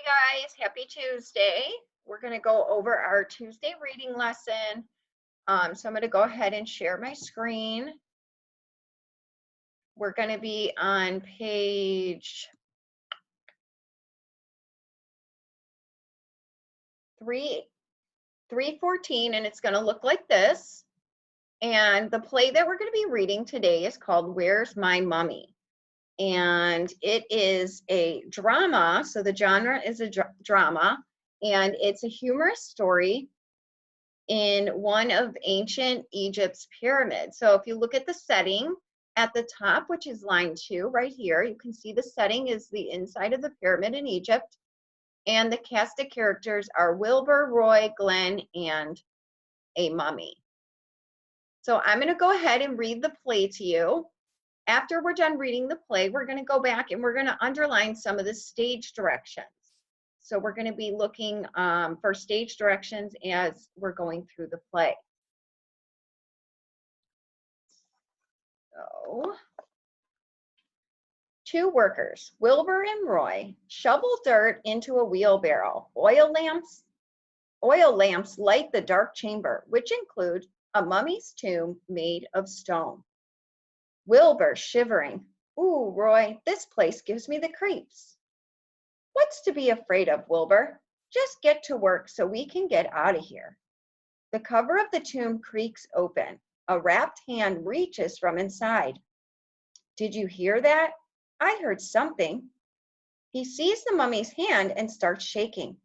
guys, happy Tuesday. We're going to go over our Tuesday reading lesson. So I'm going to go ahead and share my screen. We're going to be on page 314, and it's going to look like this. And the play that we're going to be reading today is called Where's My Mummy? And it is a drama. So the genre is a drama, and it's a humorous story in one of ancient Egypt's pyramids. So if you look at the setting at the top, which is line 2 right here, you can see the setting is the inside of the pyramid in Egypt. And the cast of characters are Wilbur, Roy, Glenn, and a mummy. So I'm going to go ahead and read the play to you. After we're done reading the play, we're going to go back and we're going to underline some of the stage directions. So we're going to be looking for stage directions as we're going through the play. So, 2 workers, Wilbur and Roy, shovel dirt into a wheelbarrow. Oil lamps light the dark chamber, which include a mummy's tomb made of stone. Wilbur shivering. Ooh, Roy, this place gives me the creeps. What's to be afraid of, Wilbur? Just get to work so we can get out of here. The cover of the tomb creaks open. A wrapped hand reaches from inside. Did you hear that? I heard something. He sees the mummy's hand and starts shaking.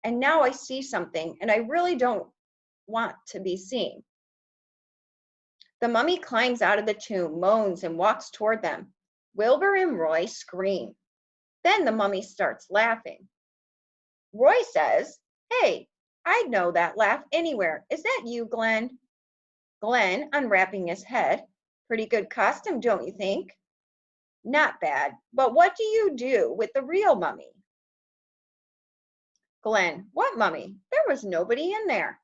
And now I see something, and I really don't want to be seen. The mummy climbs out of the tomb, moans, and walks toward them. Wilbur and Roy scream. Then the mummy starts laughing. Roy says, Hey, I'd know that laugh anywhere. Is that you, Glenn? Glenn, unwrapping his head. Pretty good costume, don't you think? Not bad, but what do you do with the real mummy? Glenn, what mummy? There was nobody in there.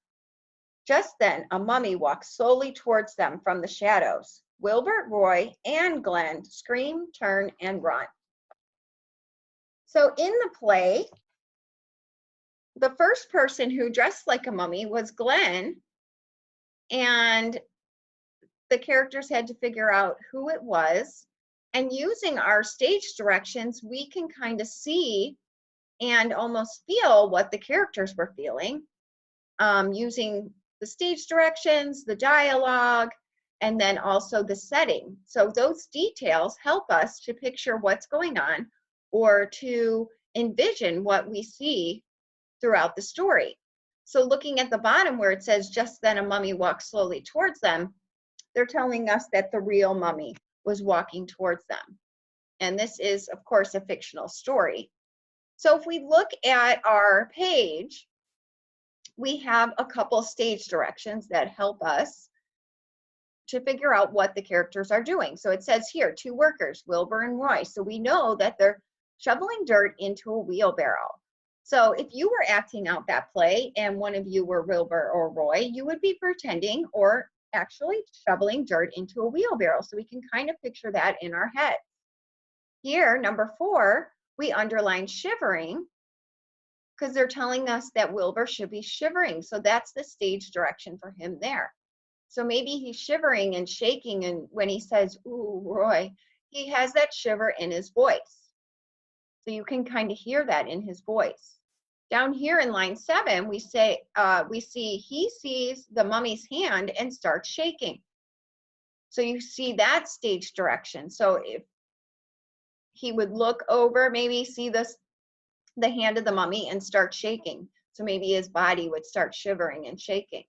Just then, a mummy walks slowly towards them from the shadows. Wilbur, Roy, and Glenn scream, turn, and run. So in the play, the first person who dressed like a mummy was Glenn, and the characters had to figure out who it was. And using our stage directions, we can kind of see and almost feel what the characters were feeling, using the stage directions, the dialogue, and then also the setting. So those details help us to picture what's going on or to envision what we see throughout the story. So looking at the bottom where it says, just then a mummy walked slowly towards them, they're telling us that the real mummy was walking towards them. And this is, of course, a fictional story. So if we look at our page, we have a couple stage directions that help us to figure out what the characters are doing. So it says here, 2 workers, Wilbur and Roy. So we know that they're shoveling dirt into a wheelbarrow. So if you were acting out that play and one of you were Wilbur or Roy, you would be pretending or actually shoveling dirt into a wheelbarrow. So we can kind of picture that in our head. Here, number 4, we underline shivering because they're telling us that Wilbur should be shivering. So that's the stage direction for him there. So maybe he's shivering and shaking, and when he says, ooh, Roy, he has that shiver in his voice. So you can kind of hear that in his voice. Down here in line 7, we see he sees the mummy's hand and starts shaking. So you see that stage direction. So if he would look over, maybe see the hand of the mummy and start shaking. So maybe his body would start shivering and shaking.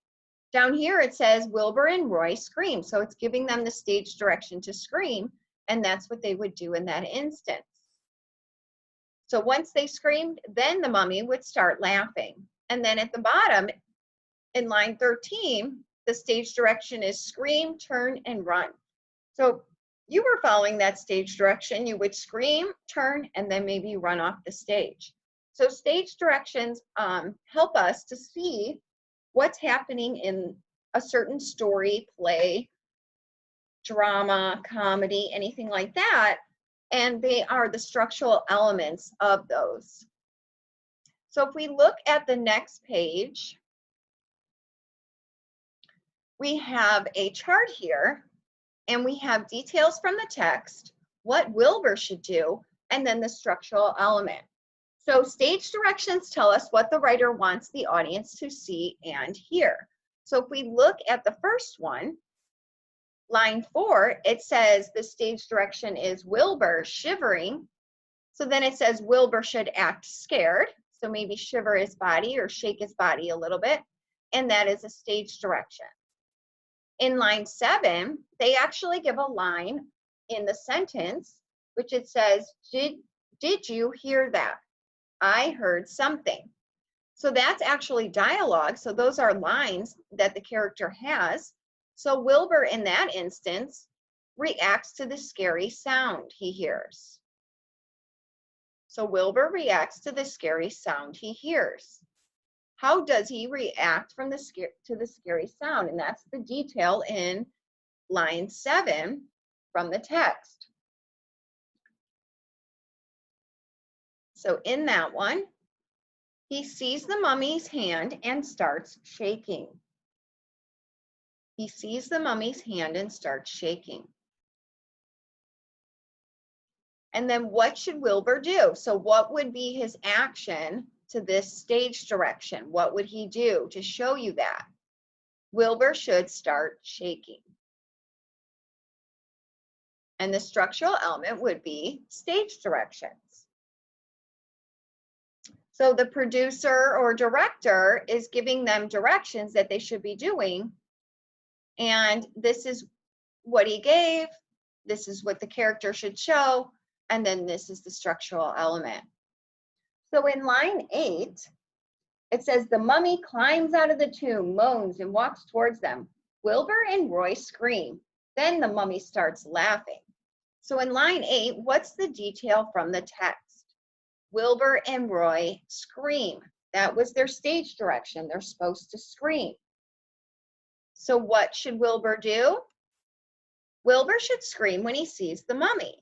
Down here it says Wilbur and Roy scream. So it's giving them the stage direction to scream, and that's what they would do in that instance. So once they screamed, then the mummy would start laughing. And then at the bottom, in line 13, the stage direction is scream, turn, and run. So you were following that stage direction. You would scream, turn, and then maybe run off the stage. So stage directions help us to see what's happening in a certain story, play, drama, comedy, anything like that. And they are the structural elements of those. So if we look at the next page, we have a chart here, and we have details from the text, what Wilbur should do, and then the structural element. So stage directions tell us what the writer wants the audience to see and hear. So if we look at the first one, line 4, it says the stage direction is Wilbur shivering. So then it says Wilbur should act scared. So maybe shiver his body or shake his body a little bit. And that is a stage direction. In line 7, they actually give a line in the sentence, which it says, did you hear that? I heard something. So that's actually dialogue. So those are lines that the character has. So Wilbur, in that instance, reacts to the scary sound he hears. So Wilbur reacts to the scary sound he hears. How does he react to the scary sound? And that's the detail in line 7 from the text. So in that one, he sees the mummy's hand and starts shaking. He sees the mummy's hand and starts shaking. And then what should Wilbur do? So what would be his action to this stage direction? What would he do to show you that? Wilbur should start shaking. And the structural element would be stage directions. So the producer or director is giving them directions that they should be doing. And this is what he gave. This is what the character should show. And then this is the structural element. So in line 8, it says the mummy climbs out of the tomb, moans, and walks towards them. Wilbur and Roy scream. Then the mummy starts laughing. So in line 8, what's the detail from the text? Wilbur and Roy scream. That was their stage direction. They're supposed to scream. So what should Wilbur do? Wilbur should scream when he sees the mummy.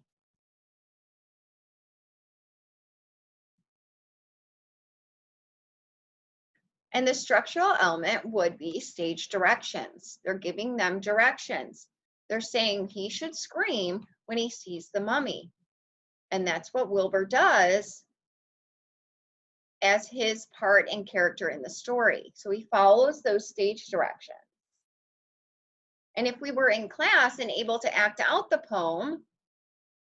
And the structural element would be stage directions. They're giving them directions. They're saying he should scream when he sees the mummy. And that's what Wilbur does as his part and character in the story. So he follows those stage directions. And if we were in class and able to act out the poem,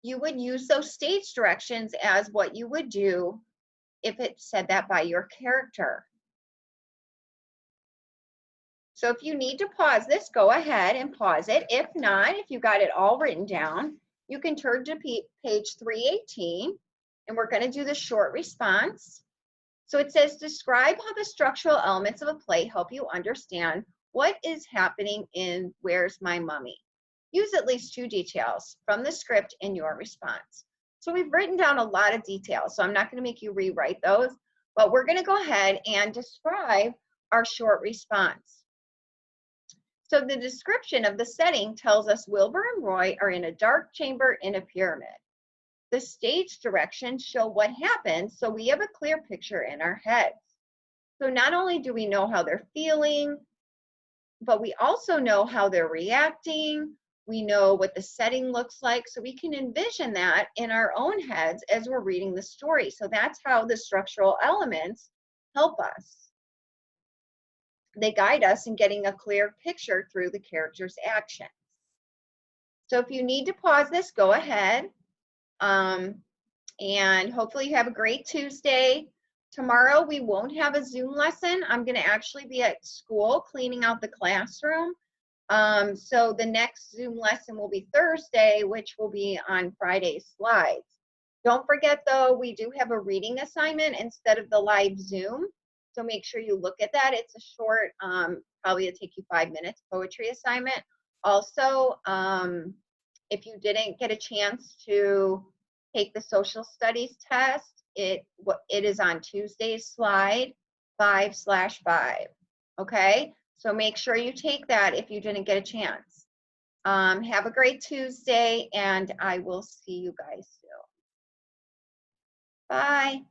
you would use those stage directions as what you would do if it said that by your character. So if you need to pause this, go ahead and pause it. If not, if you got it all written down, you can turn to page 318, and we're going to do the short response. So it says, describe how the structural elements of a play help you understand what is happening in Where's My Mummy? Use at least 2 details from the script in your response. So we've written down a lot of details, so I'm not going to make you rewrite those, but we're going to go ahead and describe our short response. So the description of the setting tells us Wilbur and Roy are in a dark chamber in a pyramid. The stage directions show what happened, so we have a clear picture in our heads. So not only do we know how they're feeling, but we also know how they're reacting. We know what the setting looks like, so we can envision that in our own heads as we're reading the story. So that's how the structural elements help us. They guide us in getting a clear picture through the character's actions. So if you need to pause this, go ahead. And hopefully you have a great Tuesday. Tomorrow we won't have a Zoom lesson. I'm going to actually be at school cleaning out the classroom. So the next Zoom lesson will be Thursday, which will be on Friday's slides. Don't forget though, we do have a reading assignment instead of the live Zoom. So make sure you look at that. It's a short, probably it'll take you 5 minutes, poetry assignment. Also, if you didn't get a chance to take the social studies test, it is on Tuesday's slide 5/5. Okay, so make sure you take that if you didn't get a chance. Have a great Tuesday, and I will see you guys soon. Bye.